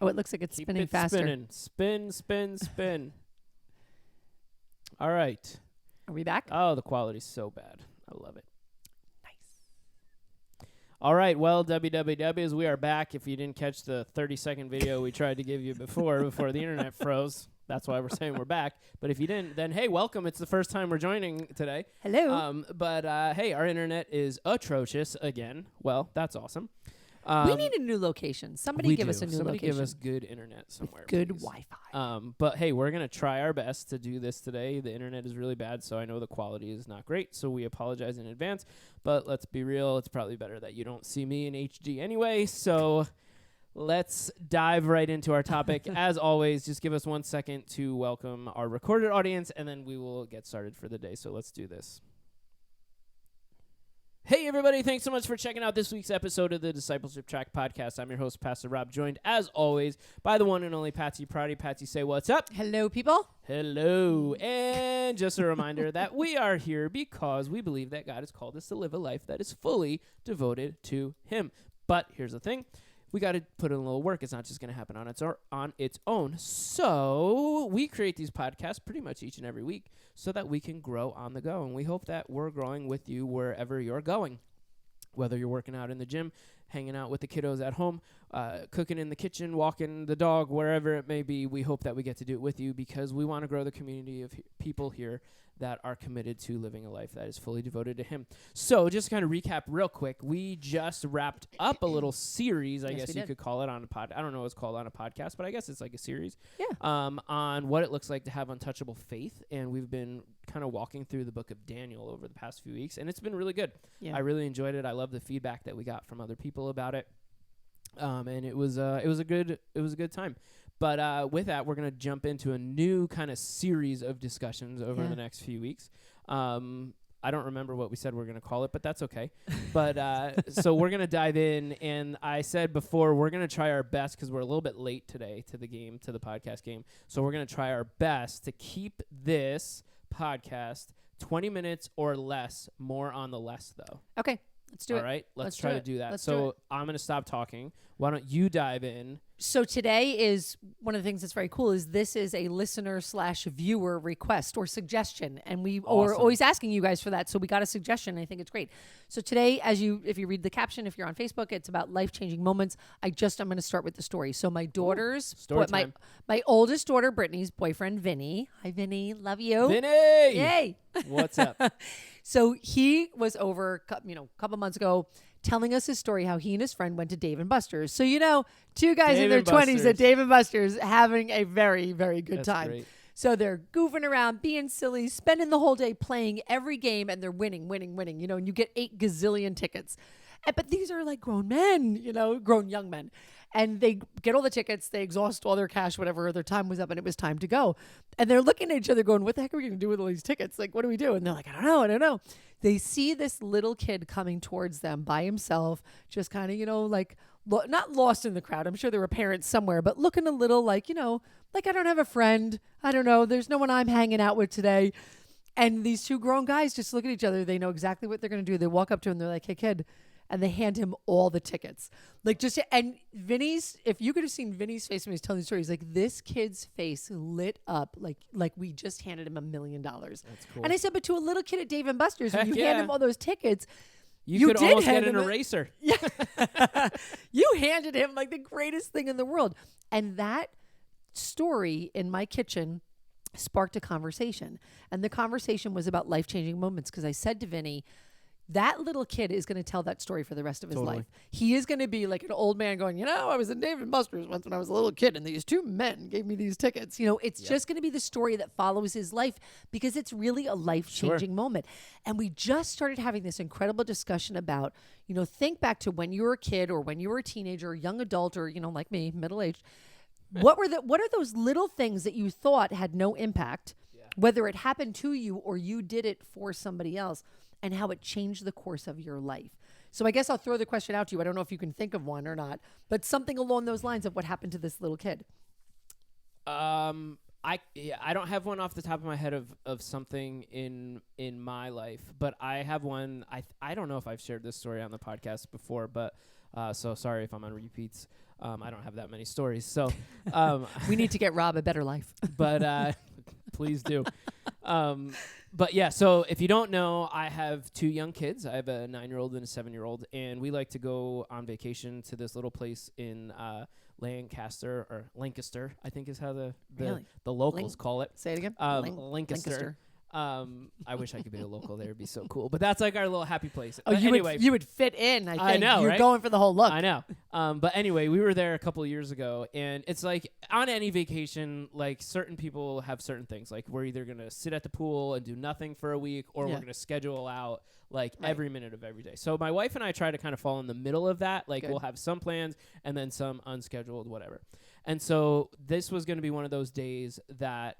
Oh, it looks like it's Keep spinning it faster. spinning. Spin, spin, spin. All right. Are we back? Oh, the quality's so bad. I love it. Nice. All right. Well, WWWs, we are back. If you didn't catch the 30-second video we tried to give you before the internet froze, that's why we're saying we're back. But if you didn't, then hey, welcome. It's the first time we're joining today. Hello. But hey, our internet is atrocious again. Well, that's awesome. We need a new location. Somebody give us a new Somebody location. give us good internet somewhere. With good please. Wi-Fi. But hey, we're going to try our best to do this today. The internet is really bad, so I know the quality is not great, so we apologize in advance. But let's be real, it's probably better that you don't see me in HD anyway. So let's dive right into our topic. As always, just give us 1 second to welcome our recorded audience, and then we will get started for the day. So let's do this. Hey, everybody. Thanks so much for checking out this week's episode of the Discipleship Track Podcast. I'm your host, Pastor Rob, joined, as always, by the one and only Patsy Prouty. Patsy, say what's up. Hello, people. Hello. And just a reminder that we are here because we believe that God has called us to live a life that is fully devoted to Him. But here's the thing. We got to put in a little work. It's not just going to happen on its own. So we create these podcasts pretty much each and every week so that we can grow on the go. And we hope that we're growing with you wherever you're going. Whether you're working out in the gym, hanging out with the kiddos at home, cooking in the kitchen, walking the dog, wherever it may be, we hope that we get to do it with you because we want to grow the community of people here that are committed to living a life that is fully devoted to Him. So just kind of recap real quick, we just wrapped up a little series, I guess you could call it on a pod. I don't know what it's called on a podcast, but I guess it's like a series on what it looks like to have untouchable faith. And we've been kind of walking through the book of Daniel over the past few weeks, and it's been really good. Yeah. I really enjoyed it. I love the feedback that we got from other people about it. And it was a good time. But with that, we're going to jump into a new kind of series of discussions over the next few weeks. I don't remember what we said we're going to call it, but that's okay. But so we're going to dive in. And I said before, we're going to try our best because we're a little bit late today to the podcast game. So we're going to try our best to keep this podcast 20 minutes or less, more on the less, though. Okay. Let's do it. All right, let's try to do that. Let's so I'm going to stop talking. Why don't you dive in? So today is one of the things that's very cool is this is a listener/viewer request or suggestion. And we're always asking you guys for that. So we got a suggestion. I think it's great. So today, if you read the caption, if you're on Facebook, it's about life-changing moments. I'm going to start with the story. So my daughter's, my oldest daughter, Brittany's boyfriend, Vinny. Hi, Vinny. Love you. Vinny! Yay! What's up? So he was over, a couple months ago, telling us his story how he and his friend went to Dave & Buster's. So, two guys in their 20s at Dave & Buster's having a very, very good time. Great. So they're goofing around, being silly, spending the whole day playing every game, and they're winning, and you get 8 gazillion tickets. But these are like grown men, grown young men. And they get all the tickets, they exhaust all their cash, whatever, their time was up, and it was time to go. And they're looking at each other going, what the heck are we going to do with all these tickets? Like, what do we do? And they're like, I don't know. They see this little kid coming towards them by himself, just kind of, not lost in the crowd. I'm sure there were parents somewhere, but looking a little like, like I don't have a friend. I don't know. There's no one I'm hanging out with today. And these 2 grown guys just look at each other. They know exactly what they're going to do. They walk up to him. They're like, hey, kid. And they hand him all the tickets. And Vinny's, if you could have seen Vinny's face when he was telling the story, he's like, this kid's face lit up like we just handed him $1 million. That's cool. And I said, but to a little kid at Dave & Buster's, when you hand him all those tickets, you could almost get an eraser. Yeah. You handed him like the greatest thing in the world. And that story in my kitchen sparked a conversation. And the conversation was about life-changing moments because I said to Vinny, that little kid is going to tell that story for the rest of his life. He is going to be like an old man going, I was in Dave & Buster's once when I was a little kid and these 2 men gave me these tickets. It's just going to be the story that follows his life because it's really a life-changing moment. And we just started having this incredible discussion about, think back to when you were a kid or when you were a teenager or young adult or, like me, middle-aged. What are those little things that you thought had no impact, whether it happened to you or you did it for somebody else? And how it changed the course of your life. So I guess I'll throw the question out to you. I don't know if you can think of one or not, but something along those lines of what happened to this little kid. I don't have one off the top of my head of something in my life, but I have one. I don't know if I've shared this story on the podcast before, but so sorry if I'm on repeats. I don't have that many stories. So We need to get Rob a better life. but please do. But yeah, so if you don't know, I have 2 young kids. I have a 9-year-old and a 7-year-old, and we like to go on vacation to this little place in Lancaster, I think is how the Really? locals call it. Say it again. Lancaster. I wish I could be a local there. It'd be so cool. But that's like our little happy place. Oh, But anyway, you would fit in. I think I know, you're right? going for the whole look. I know. But anyway, we were there a couple of years ago, and it's like on any vacation, like certain people have certain things. Like we're either going to sit at the pool and do nothing for a week, or we're going to schedule out like every minute of every day. So my wife and I try to kind of fall in the middle of that. Like we'll have some plans and then some unscheduled, whatever. And so this was going to be one of those days that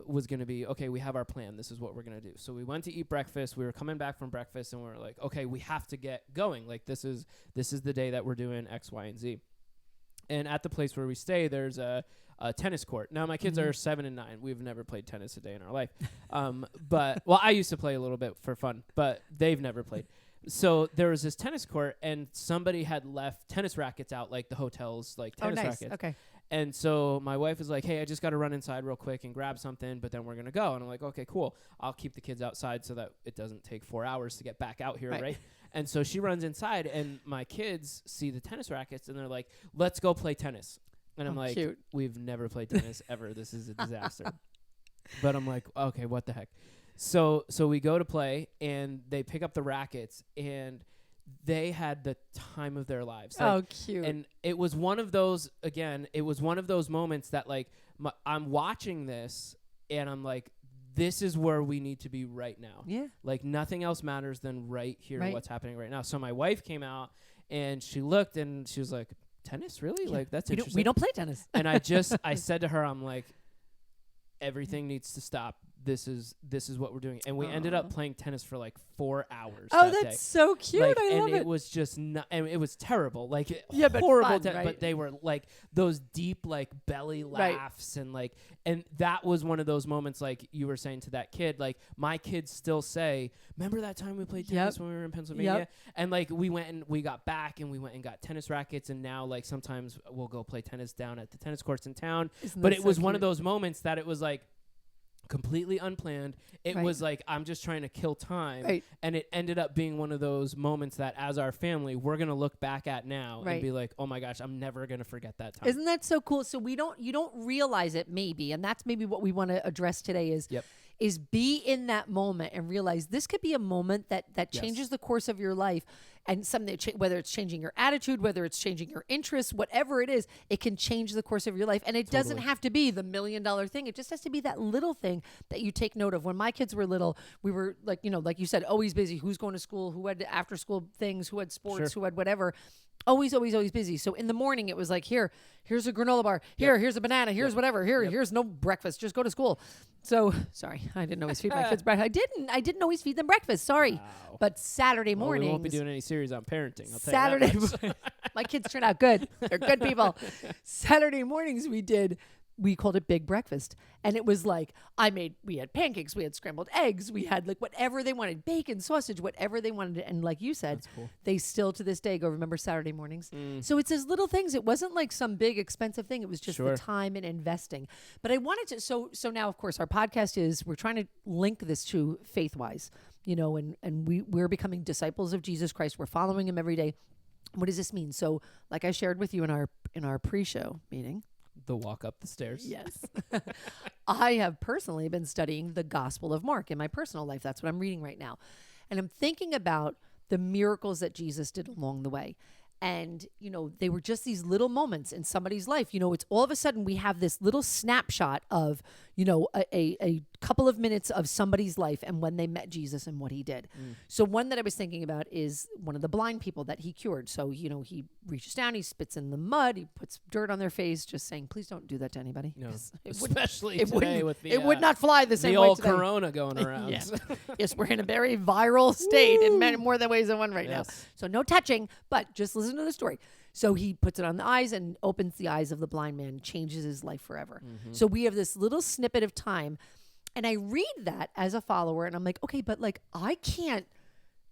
was going to be, okay, we have our plan. This is what we're going to do. So we went to eat breakfast. We were coming back from breakfast, and we were like, okay, we have to get going. Like this is the day that we're doing X, Y, and Z. And at the place where we stay, there's a tennis court. Now my kids are 7 and 9. We've never played tennis a day in our life. But I used to play a little bit for fun, but they've never played. So there was this tennis court, and somebody had left tennis rackets out, like the hotel's like tennis rackets. Okay. And so my wife was like, hey, I just got to run inside real quick and grab something, but then we're going to go. And I'm like, okay, cool. I'll keep the kids outside so that it doesn't take 4 hours to get back out here, right? And so she runs inside, and my kids see the tennis rackets, and they're like, let's go play tennis. And I'm like, cute. We've never played tennis ever. This is a disaster. But I'm like, okay, what the heck? So we go to play, and they pick up the rackets, and they had the time of their lives. Like, cute. And it was one of those, again, it was one of those moments that like I'm watching this, and I'm like, this is where we need to be right now. Yeah. Like nothing else matters than right here, Right. what's happening right now. So my wife came out, and she looked, and she was like, tennis, really? Yeah. Like that's we interesting. don't play tennis. And I said to her, I'm like, everything needs to stop. This is what we're doing. And we ended up playing tennis for like 4 hours. Oh, that that's day. so cute. Like, I love and it. it was just not, and it was terrible. Like But horrible, fun, right? but they were like those deep like belly laughs and like, and that was one of those moments like you were saying to that kid, like my kids still say, remember that time we played tennis when we were in Pennsylvania? And like we went and we got back and we went and got tennis rackets, and now like sometimes we'll go play tennis down at the tennis courts in town. But it was one of those moments that it was like completely unplanned. It was like, I'm just trying to kill time. And it ended up being one of those moments that as our family, we're going to look back at now and be like, oh my gosh, I'm never going to forget that time. Isn't that so cool? So you don't realize it maybe. And that's maybe what we want to address today is be in that moment and realize this could be a moment that changes the course of your life. And something whether it's changing your attitude, whether it's changing your interests, whatever it is, it can change the course of your life. And it doesn't have to be the $1 million thing. It just has to be that little thing that you take note of. When my kids were little, we were like, like you said, always busy. Who's going to school? Who had after school things? Who had sports? Who had whatever? Always busy. So in the morning, it was like, here's a granola bar. Here's a banana. Here's whatever. Here's no breakfast. Just go to school. So sorry, I didn't always feed my kids breakfast. I didn't always feed them breakfast. Sorry. Wow. But Saturday mornings. We won't be doing any series on parenting. I'll Saturday. tell you that much. My kids turn out good. They're good people. Saturday mornings we called it big breakfast. And it was like, we had pancakes, we had scrambled eggs, we had like whatever they wanted, bacon, sausage, whatever they wanted. And like you said, they still to this day go, remember Saturday mornings? So it's those little things. It wasn't like some big expensive thing. It was just the time and investing. But I wanted to, so now of course our podcast we're trying to link this to faith-wise, and we're becoming disciples of Jesus Christ. We're following him every day. What does this mean? So like I shared with you in our pre-show meeting, the walk up the stairs. Yes. I have personally been studying the Gospel of Mark in my personal life. That's what I'm reading right now. And I'm thinking about the miracles that Jesus did along the way. And, they were just these little moments in somebody's life. It's all of a sudden we have this little snapshot of, a couple of minutes of somebody's life and when they met Jesus and what he did. So one that I was thinking about is one of the blind people that he cured. So, he reaches down, he spits in the mud, he puts dirt on their face, just saying, please don't do that to anybody. No, Especially today with the... It would not fly the same the way old today. corona going around. Yes, we're in a very viral state in more than ways than one right now. So no touching, but just listen to the story. So he puts it on the eyes and opens the eyes of the blind man, changes his life forever. So we have this little snippet of time. And I read that as a follower and I'm like, okay, but like I can't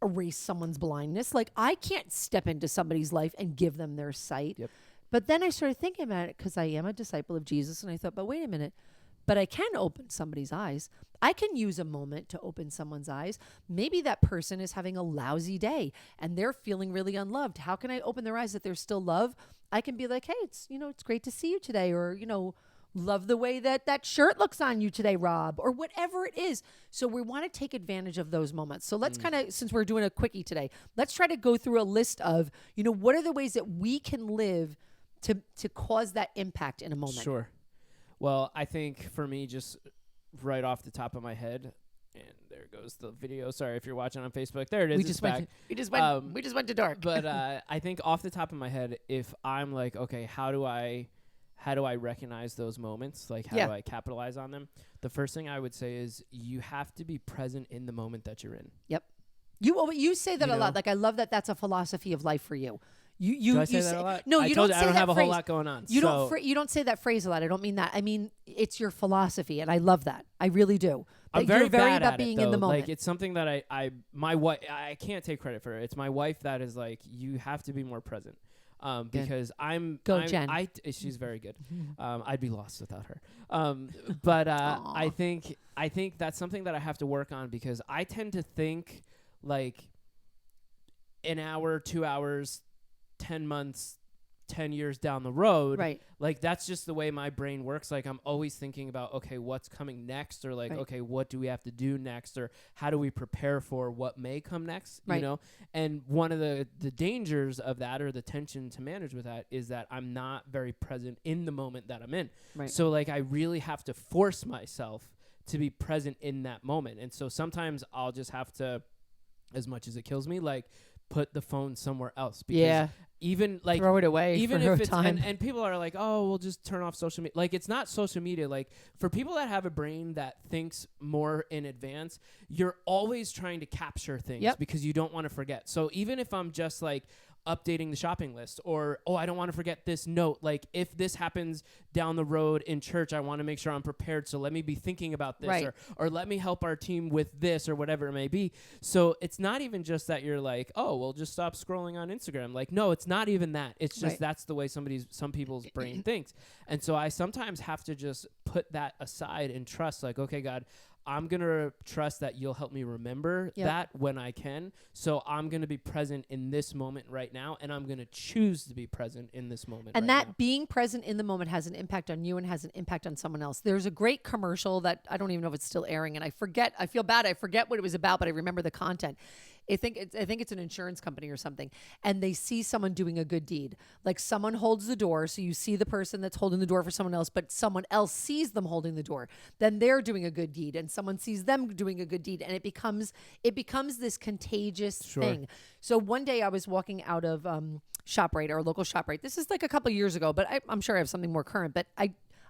erase someone's blindness. Like I can't step into somebody's life and give them their sight. But then I started thinking about it because I am a disciple of Jesus. And I thought, but wait a minute. But I can open somebody's eyes. I can use a moment to open someone's eyes. Maybe that person is having a lousy day and they're feeling really unloved. How can I open their eyes that there's still love? I can be like, hey, it's great to see you today. Or, love the way that shirt looks on you today, Rob, or whatever it is. So we want to take advantage of those moments. So let's kind of, since we're doing a quickie today, let's try to go through a list of, what are the ways that we can live to cause that impact in a moment. Sure. Well, I think for me, just right off the top of my head, and there goes the video. Sorry if you're watching on Facebook. There it is. We just went to dark. But I think off the top of my head, if I'm like, okay, how do I recognize those moments? Like, how do I capitalize on them? The first thing I would say is you have to be present in the moment that you're in. Yep. You say that a lot. Like, I love that that's a philosophy of life for you. Do I say that a lot? No, you don't say that. I don't have a phrase. whole lot going on. You don't say that phrase a lot. I don't mean that. I mean, it's your philosophy, and I love that. I really do. I'm very bad about at being it, in the moment. Like, it's something that my wife, I can't take credit for it. It's my wife that is like, you have to be more present. Because Jen. She's very good. I'd be lost without her. But I think that's something that I have to work on, because I tend to think like an hour, 2 hours, 10 months, 10 years down the road. Right. Like, that's just the way my brain works. Like, I'm always thinking about, okay, what's coming next? Or like, okay, what do we have to do next? Or how do we prepare for what may come next? Right. And one of the dangers of that, or the tension to manage with that, is that I'm not very present in the moment that I'm in. Right. So like, I really have to force myself to be present in that moment. And so sometimes I'll just have to, as much as it kills me, like, put the phone somewhere else. Because even like, throw it away, even for if it's time. And people are like, oh, we'll just turn off social media. Like, it's not social media. Like, for people that have a brain that thinks more in advance, you're always trying to capture things because you don't want to forget. So even if I'm just like updating the shopping list, or, oh, I don't want to forget this note. Like, if this happens down the road in church, I want to make sure I'm prepared. So let me be thinking about this, or let me help our team with this, or whatever it may be. So it's not even just that you're like, oh, well, just stop scrolling on Instagram. Like, no, it's not even that. It's just that's the way some people's brain thinks. And so I sometimes have to just put that aside and trust, like, okay, God, I'm going to trust that you'll help me remember that when I can. So I'm going to be present in this moment right now, and I'm going to choose to be present in this moment and right that now. Being present in the moment has an impact on you and has an impact on someone else. There's a great commercial that I don't even know if it's still airing, and I feel bad. I forget what it was about, but I remember the content. I think it's an insurance company or something, and they see someone doing a good deed. Like, someone holds the door, so you see the person that's holding the door for someone else, but someone else sees them holding the door. Then they're doing a good deed, and someone sees them doing a good deed, and it becomes this contagious thing. So one day I was walking out of ShopRite, our local ShopRite. This is like a couple years ago, but I'm sure I have something more current. But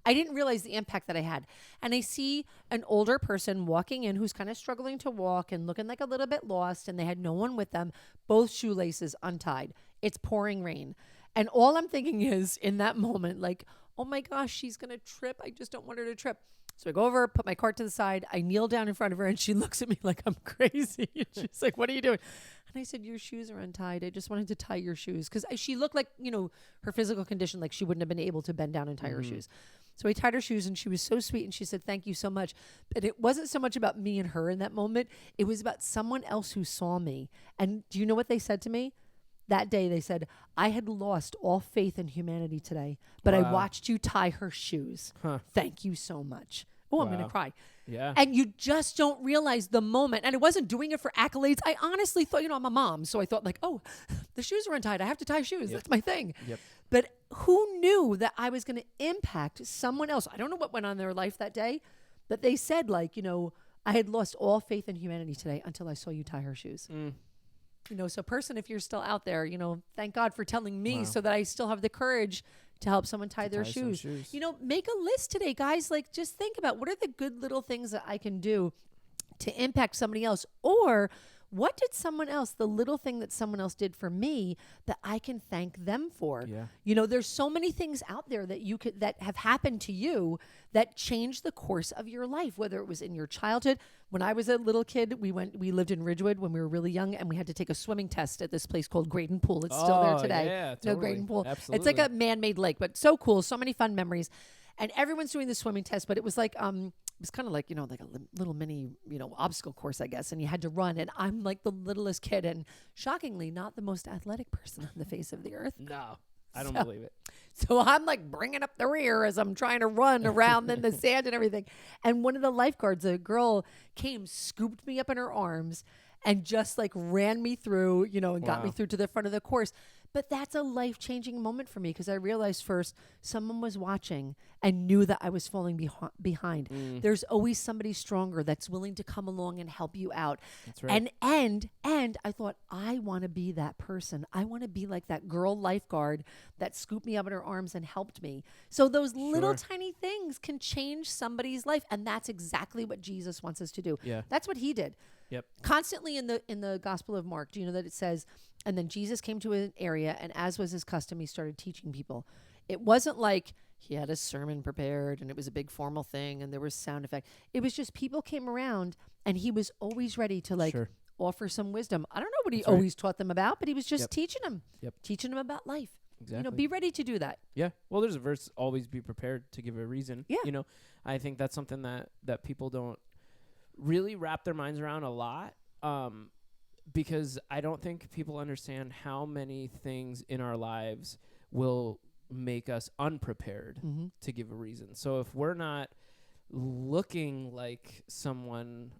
I didn't realize the impact that I had. And I see an older person walking in who's kind of struggling to walk and looking like a little bit lost, and they had no one with them, both shoelaces untied. It's pouring rain. And all I'm thinking is, in that moment, like, oh my gosh, she's going to trip. I just don't want her to trip. So I go over, put my cart to the side. I kneel down in front of her, and she looks at me like I'm crazy. And she's like, what are you doing? And I said, your shoes are untied. I just wanted to tie your shoes. Because she looked like, her physical condition, like she wouldn't have been able to bend down and tie her shoes. So I tied her shoes, and she was so sweet, and she said, thank you so much. But it wasn't so much about me and her in that moment. It was about someone else who saw me. And do you know what they said to me? That day, they said, I had lost all faith in humanity today, but I watched you tie her shoes. Thank you so much. Oh, I'm going to cry. Yeah. And you just don't realize the moment. And I wasn't doing it for accolades. I honestly thought, I'm a mom. So I thought like, oh, the shoes are untied. I have to tie shoes. That's my thing. Yep. But who knew that I was going to impact someone else? I don't know what went on in their life that day, but they said like, I had lost all faith in humanity today until I saw you tie her shoes. So person, if you're still out there, thank God for telling me so that I still have the courage to help someone tie their shoes. Make a list today, guys. Like, just think about what are the good little things that I can do to impact somebody else, or what did someone else, the little thing that someone else did for me that I can thank them for? Yeah. You know, there's so many things out there that you could, that have happened to you that changed the course of your life, whether it was in your childhood. When I was a little kid, we lived in Ridgewood when we were really young, and we had to take a swimming test at this place called Graydon Pool. It's still there today. Yeah, No, totally. Graydon Pool. Absolutely. It's like a man-made lake, but so cool. So many fun memories. And everyone's doing the swimming test, but it was like, it was kind of like, you know, like a little mini, you know, obstacle course, I guess. And you had to run. And I'm like the littlest kid and shockingly not the most athletic person on the face of the earth. No, I don't believe it. So I'm like bringing up the rear as I'm trying to run around in the sand and everything. And one of the lifeguards, a girl, came, scooped me up in her arms and just like ran me through, you know, and got me through to the front of the course. But that's a life-changing moment for me because I realized first someone was watching and knew that I was falling behind. There's always somebody stronger that's willing to come along and help you out. That's right. And I thought, I want to be that person. I want to be like that girl lifeguard that scooped me up in her arms and helped me. So those little tiny things can change somebody's life, and that's exactly what Jesus wants us to do. Yeah. That's what he did. Yep. Constantly in the Gospel of Mark, do you know that it says, and then Jesus came to an area, and as was his custom, he started teaching people. It wasn't like he had a sermon prepared and it was a big formal thing and there was sound effect. It was just people came around and he was always ready to like offer some wisdom. I don't know what he always taught them about, but he was just teaching them, teaching them about life. Exactly. You know, be ready to do that. Yeah. Well, there's a verse, always be prepared to give a reason. Yeah. You know, I think that's something that people don't really wrap their minds around a lot. Because I don't think people understand how many things in our lives will make us unprepared to give a reason. So if we're not looking like something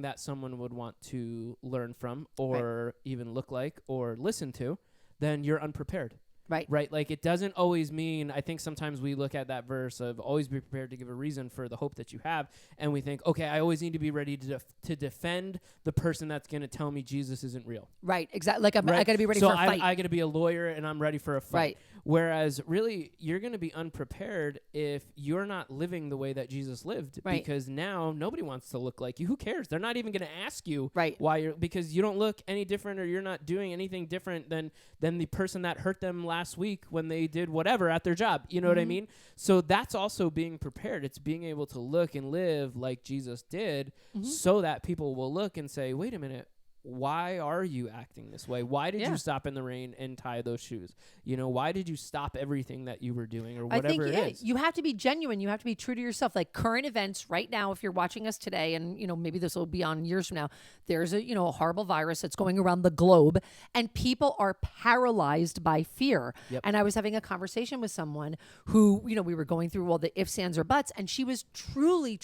that someone would want to learn from or even look like or listen to, then you're unprepared. Right. Like it doesn't always mean, I think sometimes we look at that verse of always be prepared to give a reason for the hope that you have. And we think, okay, I always need to be ready to defend the person that's going to tell me Jesus isn't real. Right. Exactly. Like I got to be ready for a fight. I got to be a lawyer and I'm ready for a fight. Right. Whereas really you're going to be unprepared if you're not living the way that Jesus lived. Right. Because now nobody wants to look like you. Who cares? They're not even going to ask you why because you don't look any different or you're not doing anything different than the person that hurt them last week when they did whatever at their job. You know what I mean? So that's also being prepared. It's being able to look and live like Jesus did so that people will look and say, wait a minute, why are you acting this way? Why did you stop in the rain and tie those shoes? You know, why did you stop everything that you were doing or whatever it is? You have to be genuine. You have to be true to yourself. Like current events right now, if you're watching us today, and, you know, maybe this will be on years from now, there's a horrible virus that's going around the globe and people are paralyzed by fear. Yep. And I was having a conversation with someone who, you know, we were going through all the ifs, ands, or buts, and she was truly,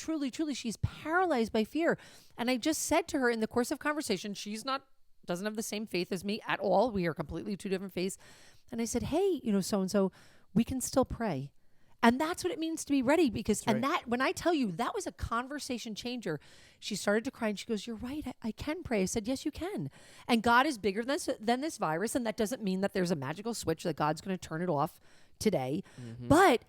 she's paralyzed by fear. And I just said to her in the course of conversation, doesn't have the same faith as me at all. We are completely two different faiths. And I said, hey, you know, so-and-so, we can still pray. And that's what it means to be ready because, when I tell you, that was a conversation changer. She started to cry and she goes, you're right. I can pray. I said, yes, you can. And God is bigger than this virus. And that doesn't mean that there's a magical switch that God's going to turn it off today. But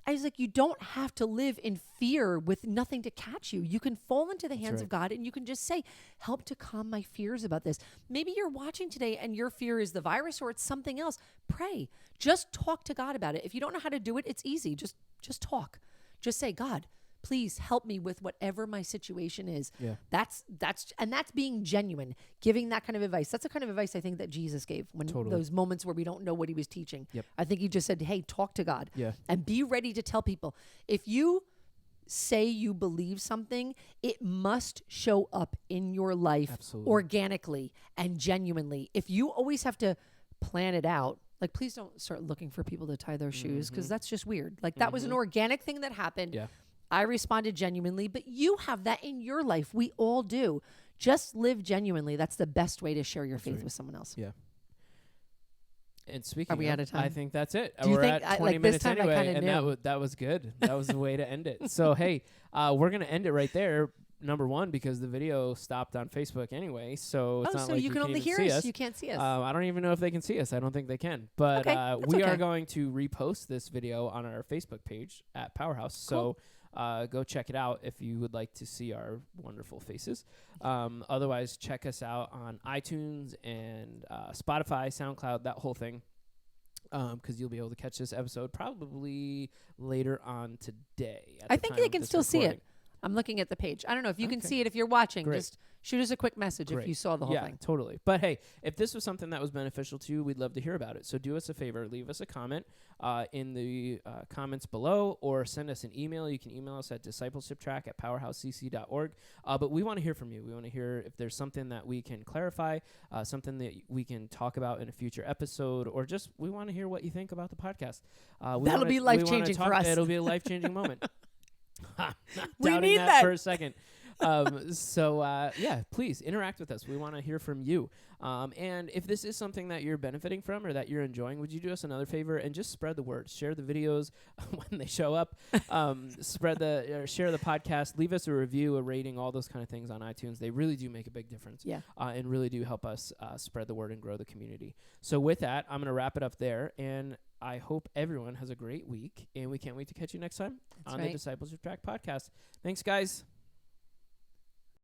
I was like, you don't have to live in fear with nothing to catch you. You can fall into the hands of God and you can just say, help to calm my fears about this. Maybe you're watching today and your fear is the virus or it's something else. Pray. Just talk to God about it. If you don't know how to do it, it's easy. Just talk. Just say, God, please help me with whatever my situation is. Yeah. That's being genuine, giving that kind of advice. That's the kind of advice I think that Jesus gave when those moments where we don't know what he was teaching. Yep. I think he just said, hey, talk to God and be ready to tell people. If you say you believe something, it must show up in your life organically and genuinely. If you always have to plan it out, like, please don't start looking for people to tie their shoes because that's just weird. Like, that was an organic thing that happened. Yeah. I responded genuinely, but you have that in your life. We all do. Just live genuinely. That's the best way to share your faith with someone else. Yeah. And speaking Are we out of time? I think that's it. Do you We're think at 20 this minutes time I anyway, kinda and knew. that was good. That was the way to end it. So, hey, we're going to end it right there. Number one, because the video stopped on Facebook anyway, so it's not so like you can only hear us. You can't see us. I don't even know if they can see us. I don't think they can. But Okay, we okay. are going to repost this video on our Facebook page at Powerhouse. Cool. go check it out if you would like to see our wonderful faces. Otherwise, check us out on iTunes and Spotify, SoundCloud, that whole thing. Because you'll be able to catch this episode probably later on today. I think they can still see it. I'm looking at the page. I don't know if you can see it if you're watching. Great. Just shoot us a quick message if you saw the whole thing. Yeah, totally. But hey, if this was something that was beneficial to you, we'd love to hear about it. So do us a favor. Leave us a comment in the comments below, or send us an email. You can email us at discipleshiptrack@powerhousecc.org. But we want to hear from you. We want to hear if there's something that we can clarify, something that we can talk about in a future episode, or just we want to hear what you think about the podcast. That'll be life-changing for us. It'll be a life-changing moment. We need that for a second. Yeah, please interact with us. We want to hear from you. And if this is something that you're benefiting from or that you're enjoying, would you do us another favor and just spread the word? Share the videos when they show up. Share the podcast. Leave us a review, a rating, all those kind of things on iTunes. They really do make a big difference. Yeah. And really do help us spread the word and grow the community. So with that, I'm going to wrap it up there. And I hope everyone has a great week. And we can't wait to catch you next time on the Discipleship Track podcast. Thanks, guys.